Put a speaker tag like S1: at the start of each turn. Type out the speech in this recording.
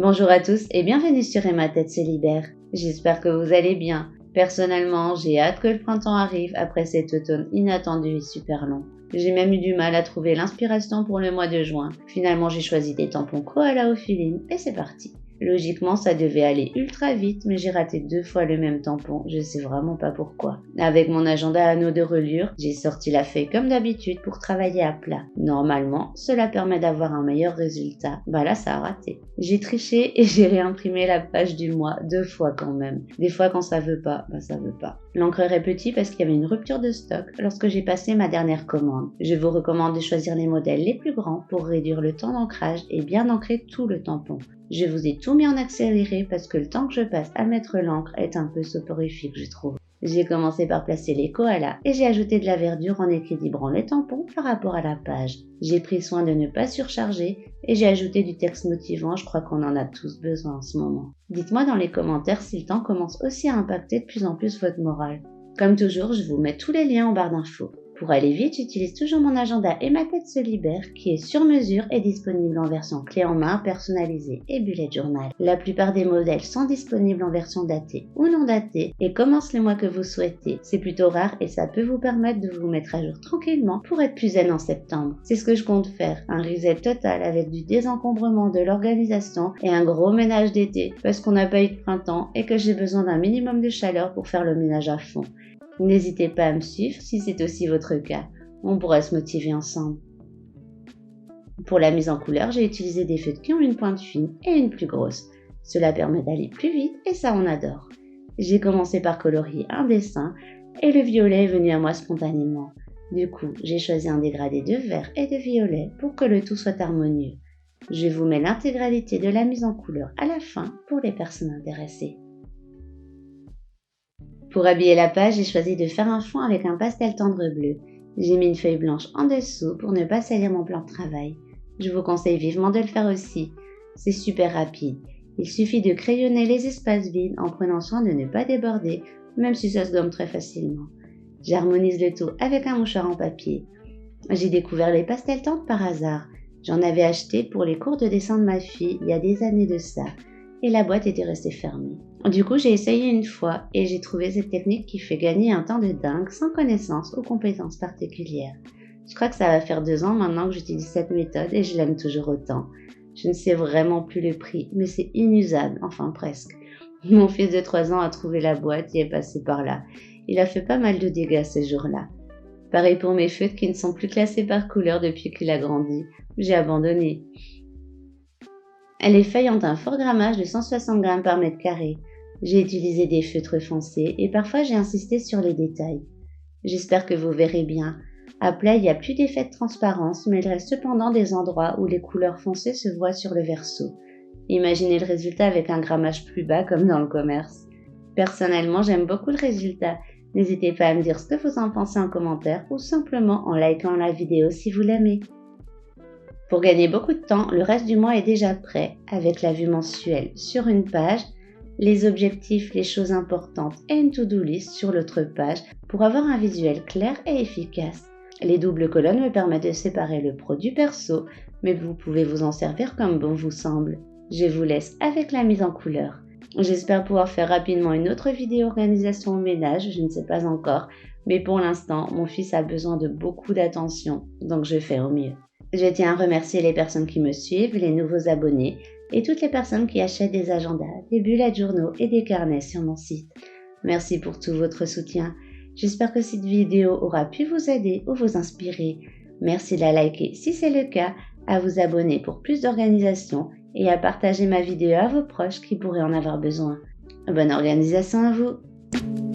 S1: Bonjour à tous et bienvenue sur Et ma tête se libère. J'espère que vous allez bien. Personnellement, j'ai hâte que le printemps arrive après cet automne inattendu et super long. J'ai même eu du mal à trouver l'inspiration pour le mois de juin. Finalement, j'ai choisi des tampons koala au feeling et c'est parti. Logiquement, ça devait aller ultra vite, mais j'ai raté 2 fois le même tampon, je sais vraiment pas pourquoi. Avec mon agenda à anneaux de reliure, j'ai sorti la feuille comme d'habitude pour travailler à plat. Normalement, cela permet d'avoir un meilleur résultat. Bah là, ça a raté. J'ai triché et j'ai réimprimé la page du mois 2 fois quand même. Des fois, quand ça veut pas, bah ça veut pas. L'encreur est petit parce qu'il y avait une rupture de stock lorsque j'ai passé ma dernière commande. Je vous recommande de choisir les modèles les plus grands pour réduire le temps d'ancrage et bien ancrer tout le tampon. Je vous ai tout mis en accéléré parce que le temps que je passe à mettre l'encre est un peu soporifique, je trouve. J'ai commencé par placer les koalas et j'ai ajouté de la verdure en équilibrant les tampons par rapport à la page. J'ai pris soin de ne pas surcharger et j'ai ajouté du texte motivant, je crois qu'on en a tous besoin en ce moment. Dites-moi dans les commentaires si le temps commence aussi à impacter de plus en plus votre morale. Comme toujours, je vous mets tous les liens en barre d'infos. Pour aller vite, j'utilise toujours mon agenda Et ma tête se libère qui est sur mesure et disponible en version clé en main, personnalisée et bullet journal. La plupart des modèles sont disponibles en version datée ou non datée et commencent le mois que vous souhaitez. C'est plutôt rare et ça peut vous permettre de vous mettre à jour tranquillement pour être plus zen en septembre. C'est ce que je compte faire, un reset total avec du désencombrement de l'organisation et un gros ménage d'été parce qu'on n'a pas eu de printemps et que j'ai besoin d'un minimum de chaleur pour faire le ménage à fond. N'hésitez pas à me suivre si c'est aussi votre cas, on pourra se motiver ensemble. Pour la mise en couleur, j'ai utilisé des feutres qui ont une pointe fine et une plus grosse. Cela permet d'aller plus vite et ça on adore. J'ai commencé par colorier un dessin et le violet est venu à moi spontanément. Du coup, j'ai choisi un dégradé de vert et de violet pour que le tout soit harmonieux. Je vous mets l'intégralité de la mise en couleur à la fin pour les personnes intéressées. Pour habiller la page, j'ai choisi de faire un fond avec un pastel tendre bleu. J'ai mis une feuille blanche en dessous pour ne pas salir mon plan de travail. Je vous conseille vivement de le faire aussi. C'est super rapide. Il suffit de crayonner les espaces vides en prenant soin de ne pas déborder, même si ça se gomme très facilement. J'harmonise le tout avec un mouchoir en papier. J'ai découvert les pastels tendres par hasard. J'en avais acheté pour les cours de dessin de ma fille il y a des années de ça. Et la boîte était restée fermée. Du coup, j'ai essayé une fois et j'ai trouvé cette technique qui fait gagner un temps de dingue sans connaissance ou compétences particulières. Je crois que ça va faire 2 ans maintenant que j'utilise cette méthode et je l'aime toujours autant. Je ne sais vraiment plus le prix, mais c'est inusable, enfin presque. Mon fils de 3 ans a trouvé la boîte et est passé par là. Il a fait pas mal de dégâts ce jour-là. Pareil pour mes feutres qui ne sont plus classés par couleur depuis qu'il a grandi. J'ai abandonné. Les feuilles ont un fort grammage de 160 g par mètre carré. J'ai utilisé des feutres foncés et parfois j'ai insisté sur les détails. J'espère que vous verrez bien. À plat, il n'y a plus d'effet de transparence, mais il reste cependant des endroits où les couleurs foncées se voient sur le verso. Imaginez le résultat avec un grammage plus bas comme dans le commerce. Personnellement, j'aime beaucoup le résultat. N'hésitez pas à me dire ce que vous en pensez en commentaire ou simplement en likant la vidéo si vous l'aimez. Pour gagner beaucoup de temps, le reste du mois est déjà prêt, avec la vue mensuelle sur une page, les objectifs, les choses importantes et une to-do list sur l'autre page pour avoir un visuel clair et efficace. Les doubles colonnes me permettent de séparer le pro du perso, mais vous pouvez vous en servir comme bon vous semble. Je vous laisse avec la mise en couleur. J'espère pouvoir faire rapidement une autre vidéo organisation au ménage, je ne sais pas encore, mais pour l'instant, mon fils a besoin de beaucoup d'attention, donc je fais au mieux. Je tiens à remercier les personnes qui me suivent, les nouveaux abonnés et toutes les personnes qui achètent des agendas, des bullets journaux et des carnets sur mon site. Merci pour tout votre soutien. J'espère que cette vidéo aura pu vous aider ou vous inspirer. Merci de la liker si c'est le cas, à vous abonner pour plus d'organisation et à partager ma vidéo à vos proches qui pourraient en avoir besoin. Bonne organisation à vous!